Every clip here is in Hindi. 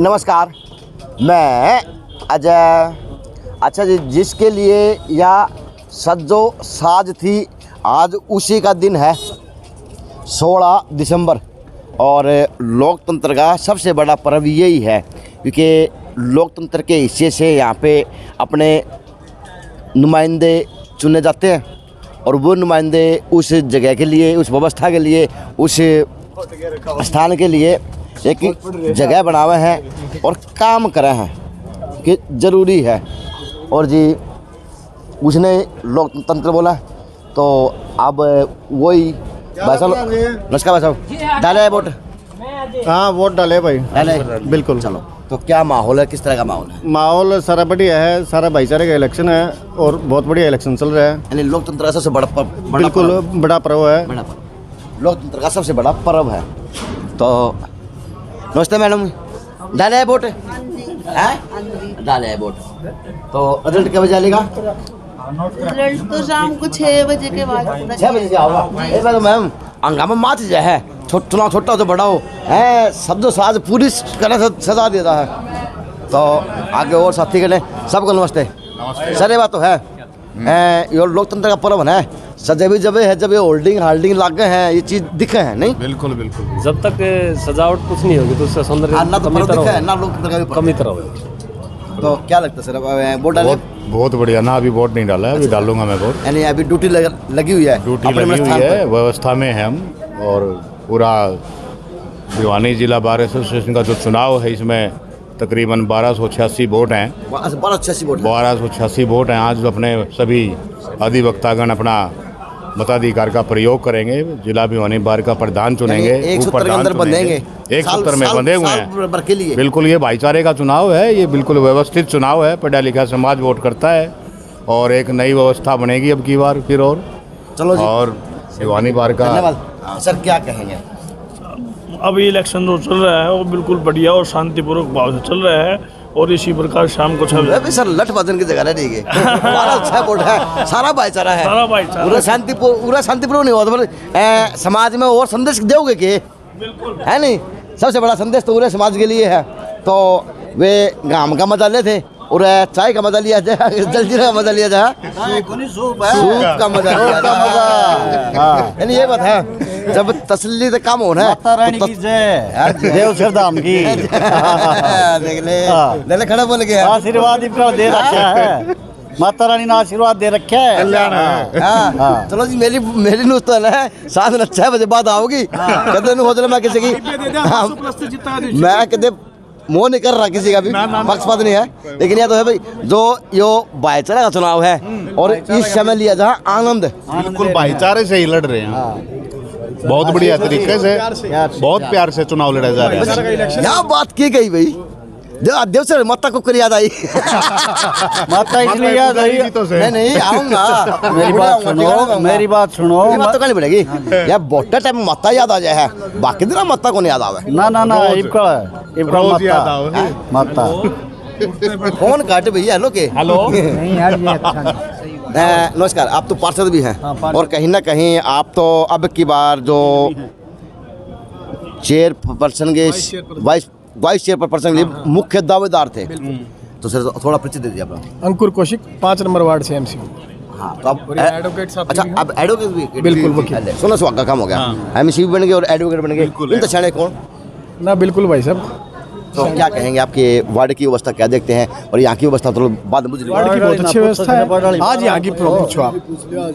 नमस्कार, मैं अजय। अच्छा जी, जिसके लिए यह सज्जो साज थी, आज उसी का दिन है 16 दिसंबर। और लोकतंत्र का सबसे बड़ा पर्व यही है, क्योंकि लोकतंत्र के हिस्से से यहाँ पे अपने नुमाइंदे चुने जाते हैं और वो नुमाइंदे उस जगह के लिए, उस व्यवस्था के लिए, उस स्थान के लिए एक जगह बनावे हैं और काम करे हैं कि ज़रूरी है। और जी उसने लोकतंत्र बोला, तो अब वही भाई साहब, नमस्कार भाई साहब, डाले वोट? हाँ, वोट डाले भाई, डाले, बिल्कुल। चलो, तो क्या माहौल है, किस तरह का माहौल है? माहौल सारा बढ़िया है, सारा भाईचारे का इलेक्शन है और बहुत बढ़िया इलेक्शन चल रहा है। यानी लोकतंत्र का सबसे बड़ा बिल्कुल बड़ा पर्व है, बड़ा पर्व, लोकतंत्र का सबसे बड़ा पर्व है। तो नमस्ते मैडम, डाले वोट? डाले वोट। तो रिजल्ट कब बजे आएगा? रिजल्ट तो शाम को 6 बजे के बाद। 6 बजे से आओगा? एक बार तो मैम हंगामा माच जो है, चुनाव छोटा हो तो बड़ा हो है, सब जो साज पूरी तरह से सजा देता है। तो आगे और साथी के लिए सबको नमस्ते। सर ये बात तो है, ये लोकतंत्र का पर्व है, सजे भी जब है, जब ये होल्डिंग लागे हैं, ये चीज दिखे हैं नहीं? बिल्कुल बिल्कुल, जब तक सजावट कुछ नहीं होगी तो उसका सौंदर्य ना तो पर्व दिखे ना लोकतंत्र का भी कमी तरह होगी। तो क्या लगता है सर, वोट डाले? बहुत बढ़िया ना, अभी वोट नहीं डाला है, अभी डालूंगा मैं वोट। यानी अभी ड्यूटी लगी हुई है, ड्यूटी लगी हुई है, व्यवस्था में है हम। और पूरा भिवानी जिला बार एसोसिएशन का जो चुनाव है, इसमें तकरीबन 1286 वोट हैं। 1286 वोट हैं। आज अपने सभी अधिवक्तागण अपना मताधिकार का प्रयोग करेंगे, जिला भिवानी बार का प्रधान चुनेंगे, एक सूत्र के अंदर बंधेंगे, एक सूत्र में बंधे हुए हैं। बिल्कुल ये भाईचारे का चुनाव है, ये बिल्कुल व्यवस्थित चुनाव है, पढ़ा लिखा समाज वोट करता है और एक नई व्यवस्था बनेगी अब की बार फिर। और चलो जी, और भिवानी बार का धन्यवाद। सर क्या कहेंगे? अभी इलेक्शन जो चल रहा है वो बिल्कुल बढ़िया और शांतिपूर्वक भाव से चल रहा है और इसी प्रकार शाम को 6 बजे सर लठ बदन की जगह नहीं है, बड़ा अच्छा वोट है, सारा भाईचारा है, सारा भाईचारा, पूरा शांतिपूर्ण नहीं हुआ तो समाज में और संदेश दोगे कि बिल्कुल है नहीं? सबसे बड़ा संदेश तो पूरे समाज के लिए है। तो वे गाम का मजा ले थे और चाय का मजा लिया जाए, जलजीरा का मजा लिया जाए, सूप का मजा लिया जाए। यानी ये बात है, जब तसल्ली से काम हो रहा है, माता रानी की जय, देव सरदाम की देख ले खड़ा बोल गया, आशीर्वाद दे रखा है, माता रानी ने आशीर्वाद दे रखा है, कल्याण। चलो जी, मेरी नुस्ता है, साथ में 6 बजे बाद आओगी, कहते हो मैं किसी की, मैं कहते मोह नहीं कर रहा किसी का भी, पक्षपात नहीं है, लेकिन यह तो है भाई जो यो भाईचारा का चुनाव है और इस समय लिया जहाँ आनंद बिल्कुल भाईचारे से ही लड़ रहे हैं, बहुत बढ़िया तरीके से, बहुत प्यार से चुनाव लड़ा जा रहा है। क्या बात की गई भाई, जो अध्यक्ष से माता को याद आई माता इसलिए याद आई। नहीं आऊंगा, मेरी बात सुनो, मेरी बात सुनो। ये बात तो कहनी पड़ेगी यार, वोट टाइम में माता याद आ जाए है, बाकी दिन माता को नहीं याद आवे। ना ना ना इबका रोज याद आओ। माता फोन काट भैया। हेलो के हेलो। नहीं यार ये अच्छा नहीं। नमस्कार, आप तो पार्षद भी हैं और कहीं ना कहीं आप तो अब की बार जो चेयरपर्सन के वाइस चेयरपर्सन के लिए मुख्य दावेदार थे, तो सर थोड़ा परिचय दे दीजिए अपना। अंकुर कौशिक 5 नंबर वार्ड से एमसी। हाँ, तो अब एडवोकेट साहब अच्छा, अब एडवोकेट भी बिल्कुल वकील। सोना सुहाग का काम हो गया, एमसी भी बन गए और एडवोकेट बन गए, इन तो छाने कौन। ना बिल्कुल भाई साहब। तो क्या कहेंगे, आपके वार्ड की व्यवस्था क्या देखते हैं और यहाँ की व्यवस्था तो बाद में वार्ड की बहुत अच्छी व्यवस्था है। आज यहाँ की पूछो आप,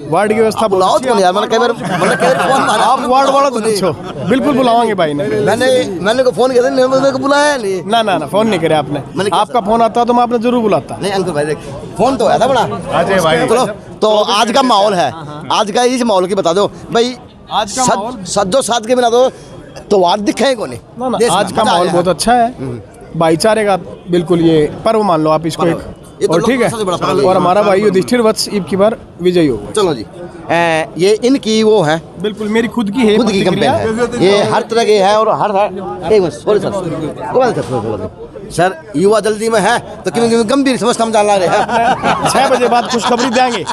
वार्ड की व्यवस्था बुलाओ तो नहीं यार, मैंने कई बार फोन मारा, आप वार्ड वाला को पूछो, बिल्कुल बुलावांगे भाई ने। मैंने को फोन किया था, मैंने को बुलाया नहीं। ना ना ना फोन नहीं करे आपने, आपका फोन आता तो मैं आपने जरूर बुलाता। नहीं अंकुर भाई देख, फोन तो आया था बड़ा। अजय भाई चलो, तो आज का माहौल है, आज का इस माहौल की बता दो भाई। आज का माहौल सज्जो साथ के बिना तो वार दिखे को नहीं। ना ना, आज का माहौल बहुत अच्छा है, भाईचारे का बिल्कुल ये पर्व मान लो आप इसको एक। और ठीक है, और हमारा भाई युधिष्ठिर वत्स इब की बार विजयी होगा। चलो जी, ये इनकी वो है, बिल्कुल मेरी खुद की है, खुद की कैंपेन है, ये हर तरह की है और हर एक मिनट सॉरी सर, सर युवा जल्दी में है तो क्यों गंभीर समस्या हम जान रहे हैं। 6 बजे बाद खुशखबरी देंगे,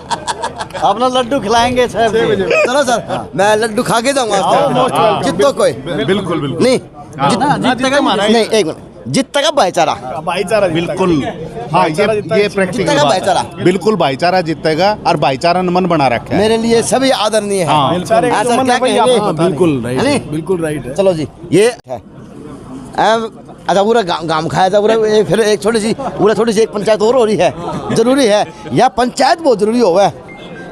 अपना लड्डू खिलाएंगे 6 बजे। चलो सर, मैं लड्डू खा के जाऊंगा जितो कोई बिल्कुल बिल्कुल नहीं जीतने नहीं, एक मिनट, जितना का भाईचारा, भाईचारा बिल्कुल। हाँ, ये प्रैक्टिकल जितना का बात भाईचारा, है। बिल्कुल भाईचारा जीतेगा और भाईचारा मन बना रखा है। मेरे लिए सभी आदरणीय है। हाँ, ऐसा क्या कहेंगे? बिल्कुल राइट, नहीं? बिल्कुल राइट है। चलो जी, ये है अच्छा, पूरा गांव खाया था पूरा। फिर एक छोटी सी एक पंचायत और हो रही है, जरूरी है यह पंचायत बहुत जरूरी हो है,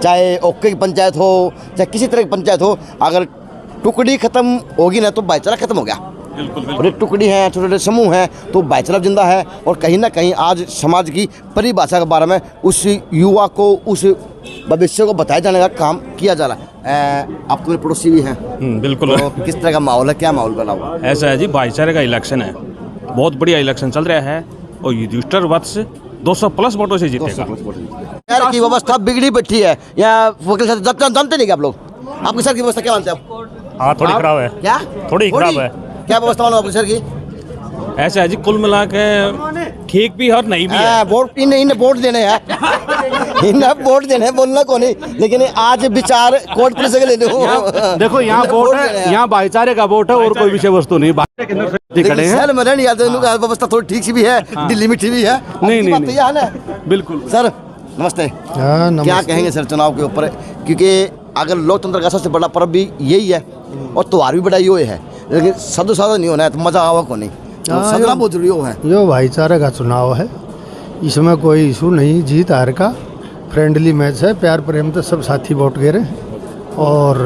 चाहे ओके की पंचायत हो चाहे किसी तरह की पंचायत हो, अगर टुकड़ी खत्म होगी ना तो भाईचारा खत्म हो गया। और एक टुकड़ी है, छोटे छोटे समूह हैं तो भाईचारा जिंदा है। और कहीं ना कहीं आज समाज की परिभाषा के बारे में उस युवा को, उस भविष्य को बताए जाने का काम किया जा रहा है। आप तो मेरे पड़ोसी भी हैं, बिल्कुल। तो किस तरह का माहौल है, क्या माहौल बना हुआ है? ऐसा है जी, भाईचारे का इलेक्शन है, बहुत बढ़िया इलेक्शन चल रहा है और युधिष्ठिर वत्स 200+ वोटों से जीतेगा। शहर की व्यवस्था बिगड़ी बैठी है, या वकील साहब जानते नहीं क्या आप लोग? आपके शहर की व्यवस्था क्या मानते हैं आप? हाँ, थोड़ी खराब है। क्या थोड़ी खराब है। क्या व्यवस्था मानो आपके शहर की? ऐसा है जी, कुल मिला के ठीक भी है और नहीं भी है। वोट इन्हें वोट देने हैं, इन्हें वोट देने हैं, बोलना को नहीं, लेकिन आज विचार कोर्ट पुलिस के ले लो। देखो यहाँ वोट है, यहाँ भाईचारे का वोट है और कोई विषय वस्तु नहीं। खड़े हैं, शहर में रहने याद व्यवस्था थोड़ी ठीक सी भी है, दिल्ली में ठीक भी है। नहीं बिल्कुल। सर नमस्ते, क्या कहेंगे सर चुनाव के ऊपर? क्योंकि अगर लोकतंत्र का सबसे बड़ा पर्व भी यही है और त्योहार भी बड़ा ये है, लेकिन साधु साधा नहीं होना है तो मजा आवा को नहीं, सदना बहुत जरूरी है। यो भाईचारे का चुनाव है, इसमें कोई इशू नहीं, जीत हार का फ्रेंडली मैच है, प्यार प्रेम तो सब साथी वोट गिरे और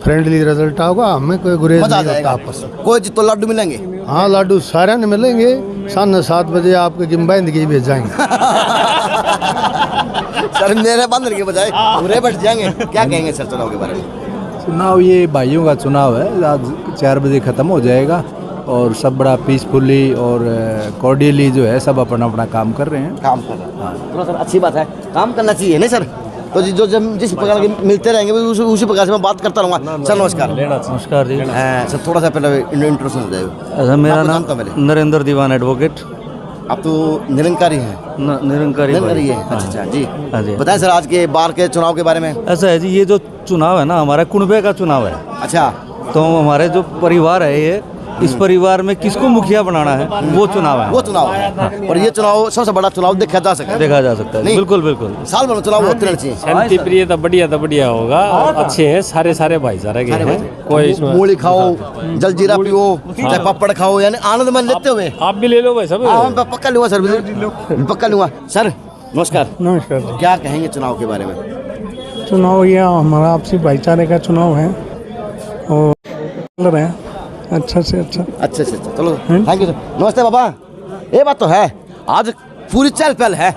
फ्रेंडली रिजल्ट होगा, हमें कोई गुरेज नहीं होता आपस में। कोई तो लड्डू मिलेंगे? हाँ लड्डू सारे ने मिलेंगे, शाम 7 बजे आपके गिम्बाइंद के भेज जाएंगे। सर मेरे बंदर के बजाय पूरे बैठ जाएंगे। क्या कहेंगे सर चुनाव के बारे में? चुनाव ये भाइयों का चुनाव है, आज 4 बजे ख़त्म हो जाएगा और सब बड़ा पीसफुली और कॉर्डियली जो है सब अपना अपना काम कर रहे हैं। काम कर रहे हैं, हाँ। सर अच्छी बात है, काम करना चाहिए नहीं सर? तो जो जिस प्रकार के मिलते रहेंगे उसी प्रकार से मैं बात करता रहूँगा। सर नमस्कार। नमस्कार जी। सर थोड़ा सा पहले इंट्रोडक्शन हो जाएगा। मेरा नाम नरेंद्र दीवान एडवोकेट। आप तो निरंकारी हैं? निरंकारी है। अच्छा जी, हाँ जी। बताएं सर आज के बार के चुनाव के बारे में। ऐसा है जी, ये जो चुनाव है ना हमारा कुनबे का चुनाव है। अच्छा, तो हमारे जो परिवार है ये, इस परिवार में किसको मुखिया बनाना है वो चुनाव है। वो चुनाव है और ये चुनाव सबसे बड़ा चुनाव देखा जा सकता है। बिल्कुल बिल्कुल, साल भर में चुनाव होते रहने चाहिए। शांति प्रिय तो बढ़िया होगा, अच्छे है, सारे भाईचारे के हैं। कोई मूली खाओ, जलजीरा पियो, चाहे पापड़ खाओ, यानी आनंद मन लेते हुए। आप भी ले लो भाई सब। पक्का लूँगा सर, पक्का लूँगा सर। नमस्कार। नमस्कार। क्या कहेंगे चुनाव के बारे में? चुनाव ये हमारा आपसी भाईचारे का चुनाव है और चल रहे हैं अच्छा से अच्छा। चलो थैंक यू सर। नमस्ते बाबा। ये बात तो है, आज पूरी चल पहल है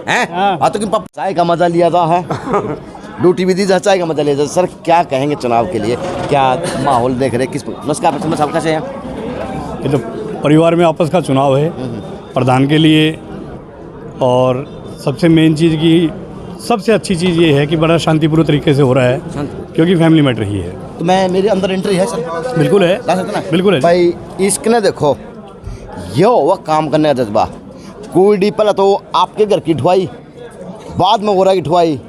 हैं? तो कि चाय का मजा लिया था है ड्यूटी भी दी जा, चाय का मजा लिया जा। सर क्या कहेंगे चुनाव के लिए, क्या माहौल देख रहे हैं, किस नमस्कार साहब कैसे हैं? ये तो परिवार में आपस का चुनाव है प्रधान के लिए, और सबसे मेन चीज़ की सबसे अच्छी चीज़ ये है कि बड़ा शांतिपूर्ण तरीके से हो रहा है, क्योंकि फैमिली मैटर ही है। तो मैं मेरे अंदर एंट्री है सर? बिल्कुल है, बिल्कुल है भाई। इसने देखो ये हुआ काम करने का जज्बा, कोई डी पहले तो आपके घर की ढुआई, बाद में हो रहा की ढुआई,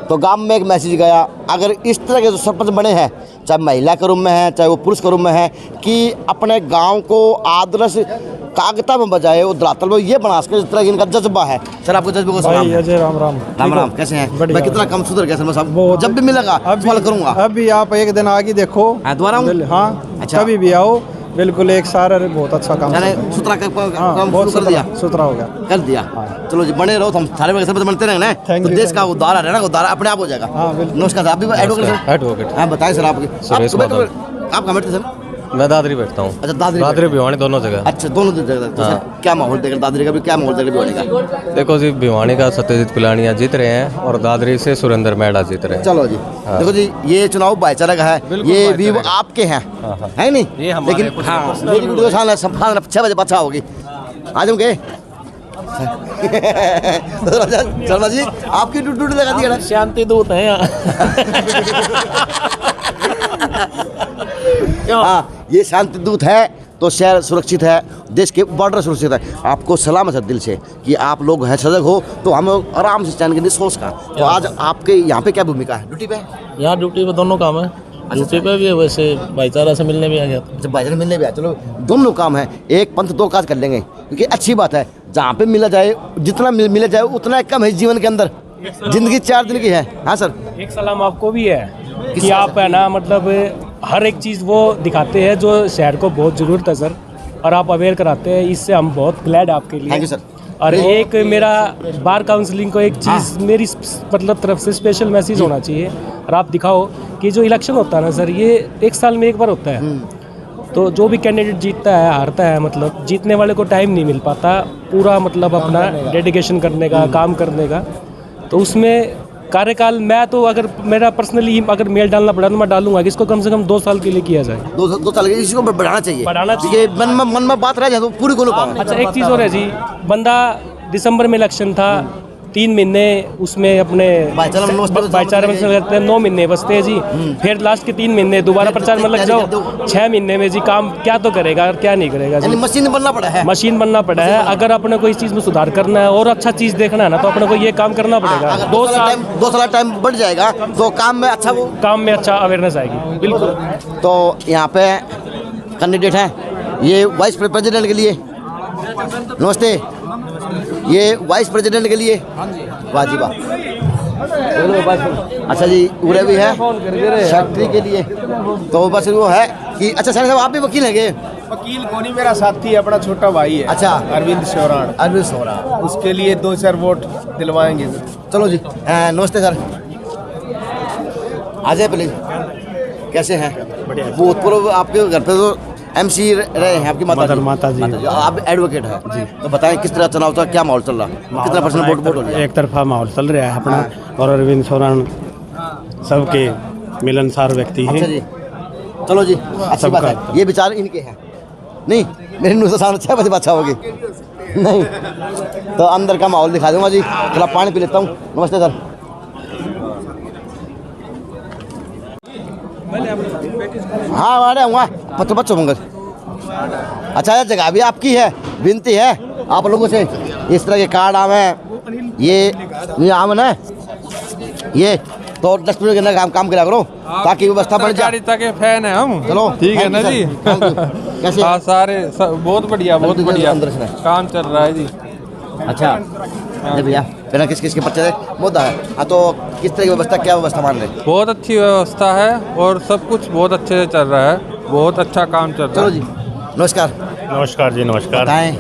तो गांव में एक मैसेज गया। अगर इस तरह के जो सरपंच बने हैं, चाहे महिला के रूप में है चाहे वो पुरुष के रूप में है, कि अपने गांव को आदर्श कागता में बजाए वो धरातल में ये बना सके, इस तरह इनका जज्बा है। सर आपको जज्बे को सलाम। राम राम। राम राम, कैसे हैं भाई? कितना कम सुधर गया सर साहब? जब भी मिलेगा सवाल करूंगा। अभी आप एक दिन आगे देखो, दोबारा हाँ अच्छा, कभी भी आओ, बिल्कुल एक सारा बहुत अच्छा काम सुथरा काम बहुत कर दिया, सुथरा हो गया, कर दिया। चलो जी, बने रहो, हम सारे वगैरह सब बनते रहेंगे ना, तो देश का उद्धार है ना, उद्धार अपने आप हो जाएगा। नमस्कार, आप भी एडवोकेट? हाँ बताएं सर, आप कहाँ बैठते सर? मैं दादरी बैठता हूँ। अच्छा, दादरी भिवानी दोनों जगह। अच्छा, दोनों जगह। तो सर क्या माहौल देख रहे दादरी का भी, क्या माहौल देख रहे भिवानी का? देखो जी, भिवानी का सत्यजीत पिलानिया जीत रहे हैं और दादरी से सुरेंद्र मेहड़ा जीत रहे हैं। चलो जी, देखो जी, ये चुनाव भाईचारा का है, ये भी आपके हैं है नहीं? लेकिन हाँ, मेरी वीडियो 6 बजे बचा होगी, आ जाऊँगे शर्मा जी, आपकी ड्यूटी लगा दी ना, शांति दूत है यहाँ। हाँ, ये शांति दूत है तो शहर सुरक्षित है, देश के बॉर्डर सुरक्षित है। आपको सलाम है सर दिल से कि आप लोग हैं सजग हो, तो हम आराम से चैन के सोच का। तो आज आपके यहाँ पे क्या भूमिका है? ड्यूटी पे? यहाँ ड्यूटी पे दोनों काम है, ड्यूटी पे भी है, वैसे भाईचारा से मिलने भी आ गया। जब भाईचारा मिलने भी आया, चलो दोनों काम है, एक पंथ दो काज कर लेंगे, क्योंकि अच्छी बात है जहाँ पे मिला जाए, जितना मिला जाए उतना कम है जीवन के अंदर। जिंदगी 4 दिन की है। हाँ सर, एक सलाम आपको भी है कि आप है ना, मतलब हर एक चीज़ वो दिखाते हैं जो शहर को बहुत ज़रूरत है सर, और आप अवेयर कराते हैं, इससे हम बहुत ग्लैड आपके लिए। Thank you sir. और एक मेरा बार काउंसलिंग को एक चीज़ मेरी मतलब तरफ से स्पेशल मैसेज होना चाहिए, और आप दिखाओ कि जो इलेक्शन होता है ना सर, ये 1 साल में एक बार होता है, तो जो भी कैंडिडेट जीतता है हारता है, मतलब जीतने वाले को टाइम नहीं मिल पाता पूरा, मतलब अपना डेडिकेशन करने का, काम करने का। तो उसमें कार्यकाल, मैं तो अगर मेरा पर्सनली अगर मेल डालना पड़ा तो मैं डालूंगा कि इसको कम से कम 2 साल के लिए किया जाए। 2 साल के इसको बढ़ाना चाहिए, मन में बात रह जाए तो पूरी को। अच्छा, एक चीज़ और है जी, बंदा दिसंबर में इलेक्शन था, 3 महीने उसमें अपने भाईचारा में लगते हैं, 9 महीने बचते हैं जी, फिर लास्ट के 3 महीने दोबारा प्रचार में लग जाओ, 6 महीने में जी काम क्या तो करेगा और क्या नहीं करेगा जी। मशीन बनना पड़ा है, मशीन बनना पड़ा है। अगर अपने को इस चीज़ में सुधार करना है और अच्छा चीज़ देखना है ना, तो अपने को ये काम करना पड़ेगा। 2 साल टाइम बढ़ जाएगा तो काम में अच्छा, वो काम में अच्छा अवेयरनेस आएगी। बिल्कुल। तो यहाँ पे कैंडिडेट है, ये वाइस प्रेसिडेंट के लिए, नमस्ते, ये वाइस प्रेसिडेंट के लिए, वाह जी वाह। अच्छा जी, उरे भी है सेक्रेटरी के लिए, तो बस वो है कि अच्छा सर साहब आप भी वकील हैं? वकील कोनी, मेरा साथी है, अपना छोटा भाई है। अच्छा, अरविंद सोराण, उसके लिए 2-4 वोट दिलवाएंगे। चलो जी, नमस्ते सर, आ जाए प्लीज। कैसे हैं? बढ़िया। भूतपूर्व आपके घर पे तो MC रहे हैं आपकी माता जी, आप एडवोकेट हैं जी, तो बताएं किस तरह चुनाव था, क्या माहौल चल रहा, कितना % वोट हो रहा है? एक तरफा माहौल चल रहा है अपना, और अरविंद सोरान सबके मिलनसार व्यक्ति हैं। अच्छा जी, चलो जी, अच्छी बात है, ये विचार इनके हैं। नहीं, मेरी न्यूज़ शाम 6 बजे बात होगी नहीं, तो अंदर का माहौल दिखा दूंगा जी। थोड़ा पानी पी लेता हूँ। नमस्ते सर। हाँ, आ रहा हूँ बच्चों मंगल। अच्छा, जगह भी आपकी है, विनती है आप लोगों से, इस तरह के कार्ड आम हैं, ये आम है ना, ये तो डस्टबिन के अंदर काम करा करो ताकि व्यवस्था बढ़ जाए। के फैन है हम। चलो ठीक है ना जी। कैसे? हाँ, सारे बहुत बढ़िया काम चल रहा है जी। अच्छा भैया, बिना किस के पर्चे मुद्दा है। हाँ, तो किस तरह की व्यवस्था, क्या व्यवस्था मान रहे? बहुत अच्छी व्यवस्था है और सब कुछ बहुत अच्छे से चल रहा है, बहुत अच्छा काम चल रहा है। चलो जी, नमस्कार। नमस्कार जी, नमस्कार। बताएं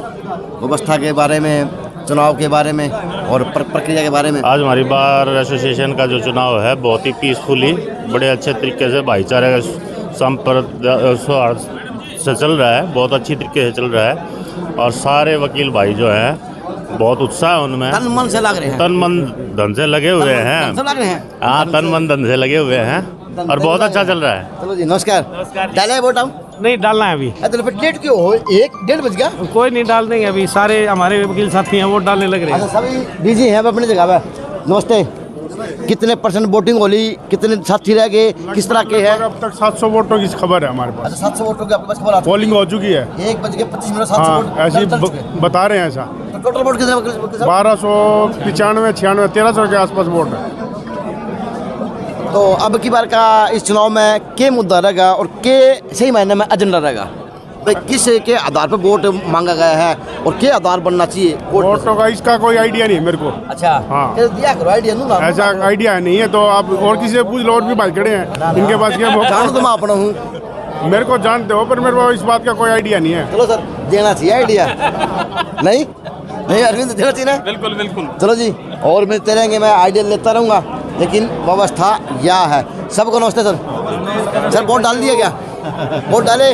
व्यवस्था के बारे में, चुनाव के बारे में और प्रक्रिया के बारे में। आज हमारी बार एसोसिएशन का जो चुनाव है बहुत ही पीसफुली, बड़े अच्छे तरीके से भाईचारे का संपर्क से चल रहा है, बहुत अच्छी तरीके से चल रहा है। और सारे वकील भाई जो हैं बहुत उत्साह है उनमें, तन मन से लग रहे हैं, तन मन धन से लगे हुए हैं। सब लग रहे हैं। हाँ, तन मन धन से लगे हुए हैं और बहुत अच्छा चल रहा है। चलो जी, नमस्कार। डाले वोट हम? नहीं डालना है अभी। तो फिर डेट क्यों हो? 1-1:30 बज गया। कोई नहीं डाल देंगे अभी, सारे हमारे वकील साथी हैं वोट डालने लग रहे हैं। अच्छा, सभी बिजी हैं अपनी जगह पे। नमस्ते। कितने % वोटिंग होली, कितने साथी रह गए, किस तरह के हैं? अब तक 700 वोटों की खबर है हमारे पास। अच्छा, 700 वोटों की आपके पास खबर? पोलिंग हो चुकी है। 1:25 700 वोट ऐसे ही चल चुके हैं। बता रहे हैं ऐसा। तो टोटल वोट कितने? 1295, 96, 1300 के आसपास वोट है। तो अब की बार का इस चुनाव में के मुद्दा रहेगा और के सही मायने में एजेंडा रहेगा? भाई किस के आधार पर वोट मांगा गया है और के आधार बनना चाहिए वोटों का? इसका कोई आइडिया नहीं है मेरे को। अच्छा, हाँ, दिया करो आइडिया। नू ऐसा आइडिया नहीं है तो आप और किसी से पूछ लो, और भी भाई खड़े हैं इनके पास क्या जान तो मैं अपना हूँ, मेरे को जानते हो, पर मेरे को इस बात का कोई आइडिया नहीं है। चलो सर, देना चाहिए आइडिया। नहीं नहीं अरविंद, देना चाहिए ना? बिल्कुल बिल्कुल। चलो जी, और मिलते रहेंगे, मैं आइडिया लेता रहूँगा, लेकिन व्यवस्था यह है। सबको नमस्ते सर। सर वोट डाल दिया क्या? वोट डाले?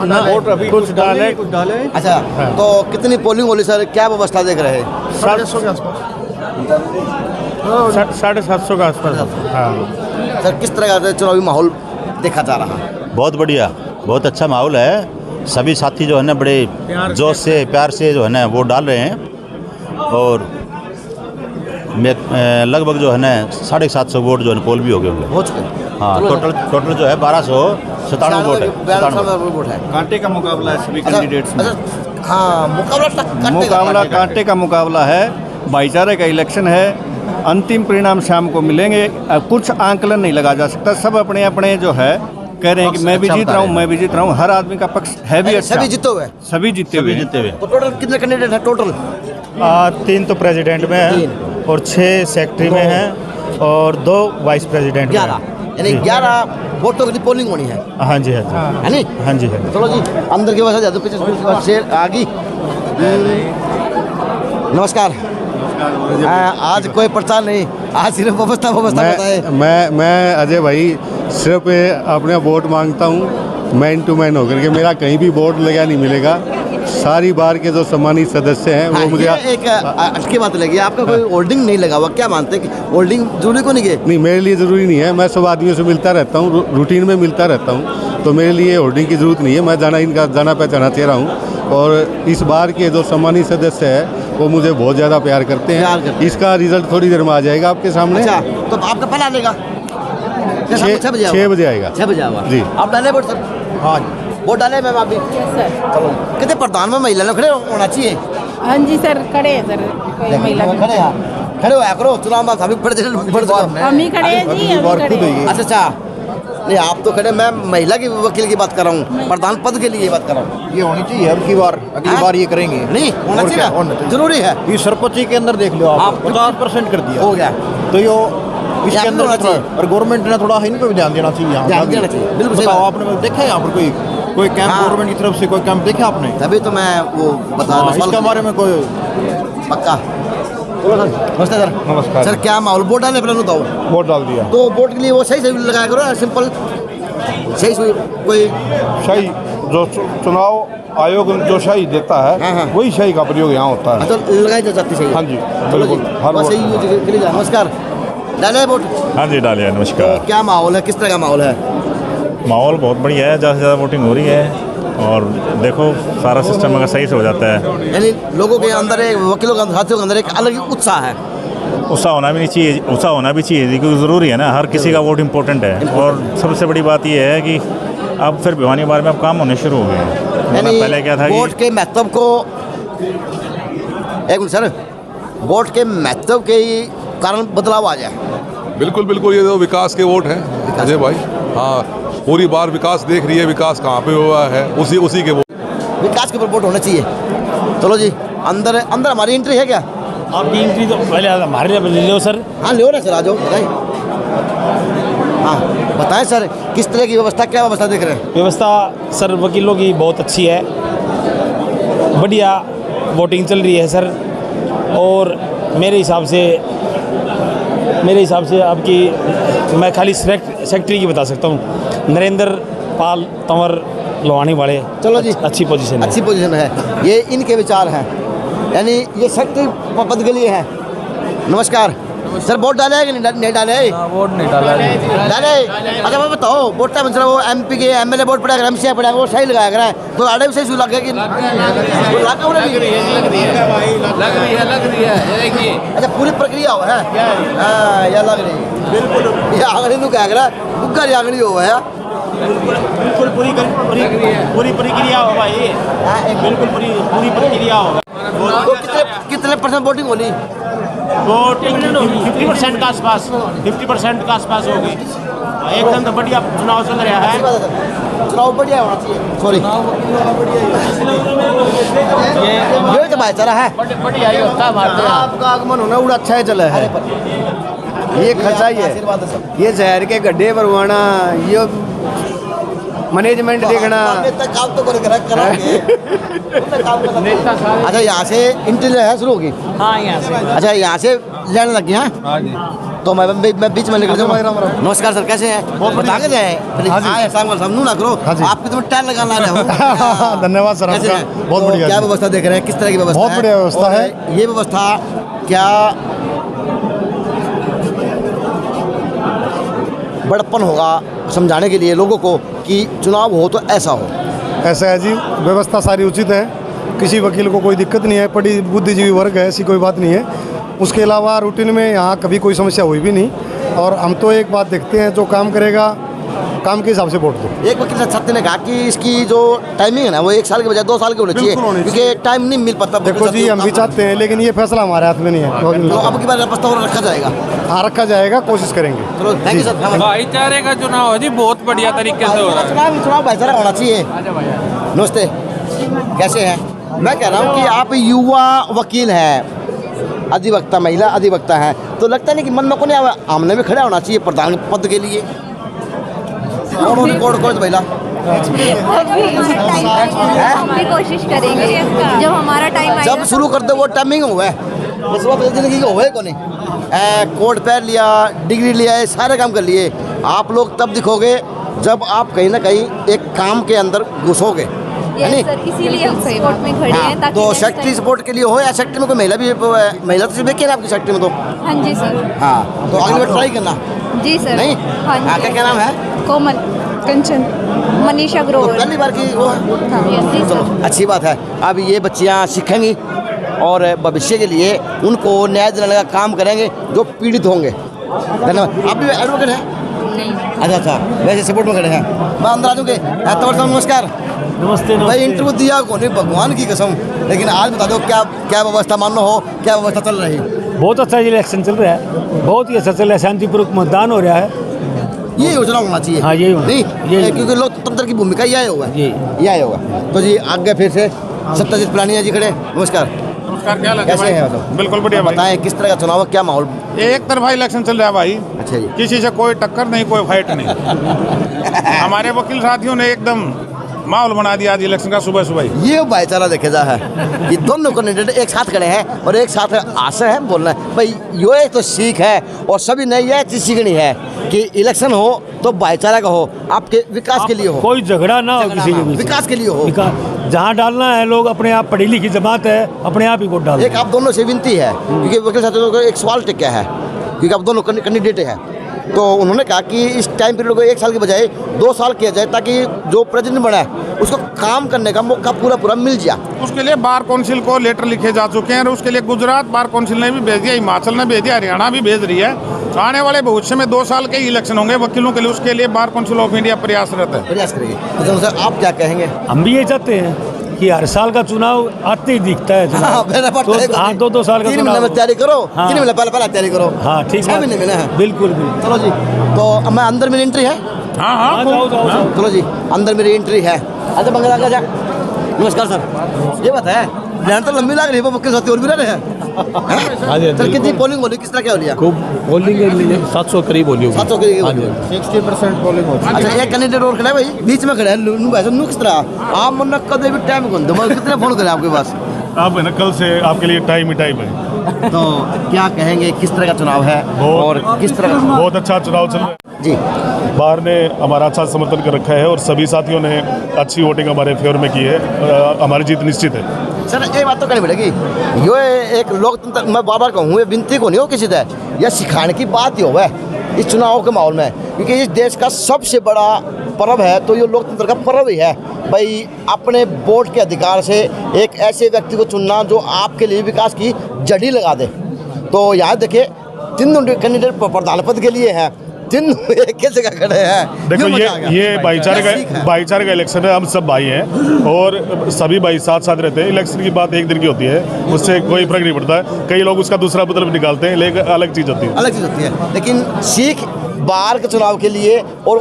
वोट अभी कुछ डाले। अच्छा, तो कितनी पोलिंग होली सर? क्या व्यवस्था देख रहे हैं? 750 के आसपास। 750 के आसपास। हाँ सर, किस तरह का चुनावी माहौल देखा जा रहा है? बहुत बढ़िया, बहुत अच्छा माहौल है। सभी साथी जो है ना बड़े जोश से, प्यार से जो है ना वोट डाल रहे हैं और लगभग जो है ना 750 वोट जो है पोल भी हो गए हो चुके। हाँ, टोटल जो है 1297 वोट है। कांटे का मुकाबला है सभी कैंडिडेट्स में। हाँ, मुकाबला कांटे का मुकाबला है, भाईचारे का इलेक्शन है। अंतिम परिणाम शाम को मिलेंगे। कुछ आंकलन नहीं लगा जा सकता, सब अपने अपने जो है कह रहे हैं कि मैं भी जीत रहा हूँ, मैं भी जीत रहा हूँ। हर आदमी का पक्ष है भी अच्छा। सभी जीते हुए? सभी जीते हुए। तो टोटल कितने कैंडिडेट हैं टोटल? 3 तो प्रेसिडेंट में है और 6 सेक्रेटरी में हैं और 2 वाइस प्रेसिडेंट 11, यानी 11 वोटों की पोलिंग होनी है। हाँ जी, हाँ जी, है नहीं? हाँ जी, है। चलो जी, अंदर की वजह से पीछे शेर आगे। नमस्कार। आज कोई प्रचार नहीं, आज सिर्फ व्यवस्था बताए। मैं अजय भाई सिर्फ अपने वोट मांगता हूँ मैन टू मैन होकर के। मेरा कहीं भी वोट लगा नहीं मिलेगा। सारी बार के जो सम्मानित सदस्य हैं वो मुझे एक अटकी बात लगी, आपका कोई होल्डिंग नहीं लगा हुआ, क्या मानते हैं कि होल्डिंग जरूरी को नहीं है? नहीं, मेरे लिए ज़रूरी नहीं है। मैं सब आदमियों से मिलता रहता हूँ, रूटीन में मिलता रहता हूँ, तो मेरे लिए होल्डिंग की ज़रूरत नहीं है। मैं जाना पहचाना चेहरा हूँ और इस बार के जो सम्मानित सदस्य हैं वो मुझे बहुत ज़्यादा प्यार करते हैं। इसका रिजल्ट थोड़ी देर में आ जाएगा आपके सामने। अच्छा, तो आपका पहला आएगा 6 बजे आएगा। 6 बजे आएगा जी। आप डाले वोट सर? हाँ, वोट डाले मैम आप भी? चलो, कितने प्रधान में महिला लोग खड़े होना चाहिए? हाँ जी सर, खड़े हैं सर। कोई महिला खड़े होया करो, चुनाव में हम ही खड़े हम ही खड़े हैं जी, हम ही खड़े हैं। अच्छा, नहीं आप तो खड़े, मैं महिला की वकील की बात कर रहा हूँ, प्रधान पद के लिए बात कर रहा हूँ। ये होनी चाहिए अगली बार ये करेंगे। नहीं होना चाहिए, जरूरी है। ये सरपंची के अंदर देख लो आप 50% कर दिया हो गया, तो यो इसके अंदर और गवर्नमेंट ने थोड़ा इनको भी ध्यान देना चाहिए। ध्यान देना चाहिए, बिल्कुल सही। आपने देखा है यहाँ पर कोई कैंप गवर्नमेंट की तरफ से कोई कैंप देखा आपने? तभी तो मैं वो बता रहा हूँ इसके बारे में कोई पक्का। नमस्ते सर। नमस्कार सर, क्या माहौल? वोट डालने पहले बताओ। वोट डाल दिया। तो वोट के लिए वो सही लगाया करो, सिंपल सही कोई सही जो चुनाव आयोग जो सही देता है वही सही का प्रयोग यहाँ होता है। तो लगाई जाती सही? हाँ जी, बिल्कुल। नमस्कार। डाले वोट? हाँ जी, डालिए। नमस्कार। तो क्या माहौल है, किस तरह का माहौल है? माहौल बहुत बढ़िया है, ज़्यादा से ज़्यादा वोटिंग हो रही है और देखो सारा सिस्टम अगर सही से हो जाता है, यानी लोगों के अंदर, वकीलों के साथियों के अंदर एक अलग ही उत्साह है। उत्साह होना भी नहीं चाहिए, उत्साह होना भी चाहिए क्योंकि ज़रूरी है ना, हर किसी का वोट इम्पोर्टेंट है। और सबसे बड़ी बात यह है कि अब फिर भिवानी बार में अब काम होने शुरू हो गए हैं। पहले क्या था कि वोट के महत्व को, एक मिनट सर, वोट के महत्व के ही कारण बदलाव आ जाए। बिल्कुल बिल्कुल, ये तो विकास के वोट हैं अजय भाई। हाँ, पूरी बार विकास देख रही है, विकास कहाँ पे हुआ है, उसी के वोट, विकास के ऊपर वोट होना चाहिए। चलो जी, अंदर हमारी एंट्री है क्या? आपकी एंट्री तो पहले हमारे लिए ले लो सर। हाँ, ले ना सर, आ जाओ, बताएं। हाँ बताएं सर, किस तरह की व्यवस्था, क्या व्यवस्था देख रहे हैं? व्यवस्था सर वकीलों की बहुत अच्छी है, बढ़िया वोटिंग चल रही है सर। और मेरे हिसाब से आपकी, मैं खाली सेक्रेटरी की बता सकता हूँ, नरेंद्र पाल तंवर लवाने वाले। चलो जी, अच्छी पोजीशन है। अच्छी पोजीशन है, ये इनके विचार हैं, यानी ये शक्ति पद के लिए है। नमस्कार सर, वोट डाले है कि नहीं डाले? वोट नहीं डाला। डाले। अच्छा मैं बताओ, वोट टाइम मतलब वो MP के MLA वोट पड़ा, MCA पड़ा, वो सही लगाया करा है तो आड़े भी सही लग गया कि लग रही है। अच्छा पूरी प्रक्रिया हो है, या लग रही है बिल्कुल, ये आगड़ी नु क्या करा उनका आगड़ी हो है बिल्कुल पूरी प्रक्रिया हो भाई, बिल्कुल पूरी प्रक्रिया होगा। कितने % वोटिंग होनी? वोटिंग 50% के आसपास, 50% के आसपास होगी। एकदम तो बढ़िया चुनाव चल रहा है, चुनाव बढ़िया होना चाहिए। सॉरी ये तो भाईचारा है, बढ़िया ही होता है हमारे यहाँ। आपका आगमन होना बड़ा अच्छा है चला है। ये खर्चा ही है, ये शहर के गड्ढे भरवाना, ये मैनेजमेंट देखना। काम तो करेंगे। अच्छा यहाँ से इंटरव्यू है शुरू होगी? हाँ यहाँ से। अच्छा यहाँ से लेने लग गया? हाँ जी। तो मैं बीच में निकल जाऊँ। नमस्कार सर, कैसे हैं? बहुत बता के जाए सामने ना करो, आपकी तो टाइम लगाना है। धन्यवाद सर, कैसे हैं? बहुत बढ़िया। क्या व्यवस्था देख रहे हैं, किस तरह की व्यवस्था? बहुत बढ़िया व्यवस्था है। ये व्यवस्था क्या बड़प्पन होगा समझाने के लिए लोगों को कि चुनाव हो तो ऐसा हो? ऐसा है जी, व्यवस्था सारी उचित है, किसी वकील को कोई दिक्कत नहीं है, पढ़ी बुद्धिजीवी वर्ग है, ऐसी कोई बात नहीं है। उसके अलावा रूटीन में यहाँ कभी कोई समस्या हुई भी नहीं, और हम तो एक बात देखते हैं, जो काम करेगा काम के हिसाब से वोट दो। एक वकील सत्य ने कहा कि इसकी जो टाइमिंग है ना वो 1 साल के बजाय 2 साल की होनी चाहिए, क्योंकि टाइम नहीं मिल पाता। देखो जी, हम भी चाहते हैं, लेकिन ये फैसला हमारे हाथ में नहीं है। तो अब की बार प्रस्ताव रखा जाएगा? हाँ रखा जाएगा, कोशिश करेंगे। चलो थैंक यू सर। भाईचारे का चुनाव है जी, बहुत बढ़िया तरीके से हो रहा है। चुनाव भाईचारा होना चाहिए। नमस्ते, कैसे हैं? मैं कह रहा हूँ कि आप युवा वकील हैं, अधिवक्ता, महिला अधिवक्ता हैं, तो लगता नहीं कि मन में को नहीं आमने में खड़ा होना चाहिए प्रधान पद के लिए? कौन महिला हम भी कोशिश करेंगे जब हमारा टाइम आएगा। जब शुरू कर दो वो टाइमिंग हुआ है, इस वक्त जिंदगी को हुए को नहीं, कोर्ट पैर लिया, डिग्री लिया, ये सारे काम कर लिए। आप लोग तब दिखोगे जब आप कहीं ना कहीं एक काम के अंदर घुसोगे, है नहीं? इसीलिए हम सपोर्ट में खड़े हैं ताकि तो सेक्रेटरी सपोर्ट के लिए हो, या सेक्रेटरी में कोई महिला भी, महिला तो सिर्फ एक ही है आपकी सेक्रेटरी में? तो हाँ जी सर। हाँ, तो अगली बार ट्राई करना। जी सर। नहीं? हाँ जी। क्या नाम है? कोमल, कंचन, मनीषा ग्रोवर। पहली बार की वो है? हाँ, चलो अच्छी बात है। अब ये बच्चियाँ सीखेंगी और भविष्य के लिए उनको न्याय दिलाने का काम करेंगे जो पीड़ित होंगे। धन्यवाद। आप भी एडवोकेट हैं? अच्छा, वैसे सपोर्ट में खड़े हैं। मैं अंदर आ जाऊँगे। नमस्कार। नमस्ते। भाई इंटरव्यू दिया को नहीं, भगवान की कसम, लेकिन आज बता दो क्या क्या व्यवस्था मानो हो, क्या व्यवस्था चल रही है? बहुत अच्छा इलेक्शन चल रहा है, बहुत ही अच्छा चल रहा है, शांतिपूर्वक मतदान हो रहा है। ये योजना होना चाहिए। हाँ यही होना नहीं, क्योंकि लोकतंत्र की भूमिका यह होगा। यह होगा। तो जी आगे फिर से सत्यजीत पलानिया जी खड़े। नमस्कार। क्या लगा कैसे हैं? मतलब बिल्कुल बढ़िया। बताएं किस तरह का चुनाव, क्या माहौल? एक तरफा इलेक्शन चल रहा है भाई। अच्छा जी। किसी से कोई टक्कर नहीं, कोई फाइट नहीं। हमारे वकील साथियों ने एकदम माहौल बना दिया आज इलेक्शन का सुबह सुबह। ये भाईचारा देखे जा है कि दोनों कैंडिडेट एक साथ खड़े हैं और एक साथ आशा है बोलना है भाई, ये तो सीख है और सभी ने यह चीज सीखनी है कि इलेक्शन हो तो भाईचारा का हो, आपके विकास के लिए हो, कोई झगड़ा ना हो किसी के बीच, विकास के लिए हो। जहाँ डालना है लोग अपने आप, पढ़ी लिखी जमात है, अपने आप ही वोट डाल। एक आप दोनों से विनती है, क्योंकि वकील साथियों को एक सवाल टिका है, क्योंकि आप दोनों कैंडिडेट हैं, तो उन्होंने कहा कि इस टाइम पीरियड को 1 साल के बजाय 2 साल किया जाए, ताकि जो प्रेसिडेंट बना है उसको काम करने का मौका पूरा मिल जाए। उसके लिए बार काउंसिल को लेटर लिखे जा चुके हैं और उसके लिए गुजरात बार काउंसिल ने भी भेज दिया, हिमाचल ने भेज दिया, हरियाणा भी भेज रही है। आने वाले भविष्य में 2 साल के इलेक्शन होंगे वकीलों के लिए, उसके लिए बार काउंसिल ऑफ इंडिया प्रयासरत है। प्रयास करेगी। तो सर आप क्या कहेंगे? हम भी ये चाहते हैं कि हर साल का चुनाव आते ही दिखता है। हाँ, 2 साल का 3 महीने में तैयारी करो। 3 महीने पहले तैयारी करो। हाँ ठीक है, 6 महीने में ना। बिल्कुल। चलो जी, तो अब मैं अंदर मेरी एंट्री है। हाँ, जाओ। चलो जी, अंदर मेरी एंट्री है। अच्छा बंगला का जा। नमस्कार सर, ये बताए लाइन तो लंबी लग रही है, वकील साथी और भी रह रहे हैं। सर कितनी पोलिंग बोली, किस तरह क्या हो लिया? खूब पोलिंग 700 करीब बोली होगी। 700 करीब। 60% पोलिंग हो चुकी है। अच्छा एक कैंडिडेट और खड़ा है भाई, बीच में खड़ा है, नू किस तरह आप मन कदे भी टाइम कौन दो, कितने फोन करें आपके पास? आप है ना, कल से आपके लिए टाइम ही टाइम है। तो क्या कहेंगे, किस तरह का चुनाव है और किस तरह? बहुत अच्छा चुनाव चल रहा है जी। बाहर ने हमारा अच्छा समर्थन कर रखा है और सभी साथियों ने अच्छी वोटिंग हमारे फेवर में की है। हमारी जीत निश्चित है। सर एक बात तो कहनी पड़ेगी, ये एक लोकतंत्र, मैं बार बार कहूँ, ये विनती को नहीं हो किसी से, यह सिखाने की बात ही हो इस चुनाव के माहौल में, क्योंकि इस देश का सबसे बड़ा पर्व है तो ये लोकतंत्र का पर्व ही है भाई। अपने वोट के अधिकार से एक ऐसे व्यक्ति को चुनना जो आपके लिए विकास की जड़ी लगा दे। तो यहाँ देखिए 3 कैंडिडेट प्रधान पद के लिए हैं, 3 एक जगह खड़े हैं। देखो ये भाईचारे का इलेक्शन है, हम सब भाई हैं और सभी भाई साथ साथ रहते हैं। इलेक्शन की बात एक दिन की होती है, उससे कोई फर्क नहीं पड़ता है। कई लोग उसका दूसरा मतलब निकालते हैं, लेकिन अलग चीज़ होती है। लेकिन सीख बाहर के चुनाव के लिए और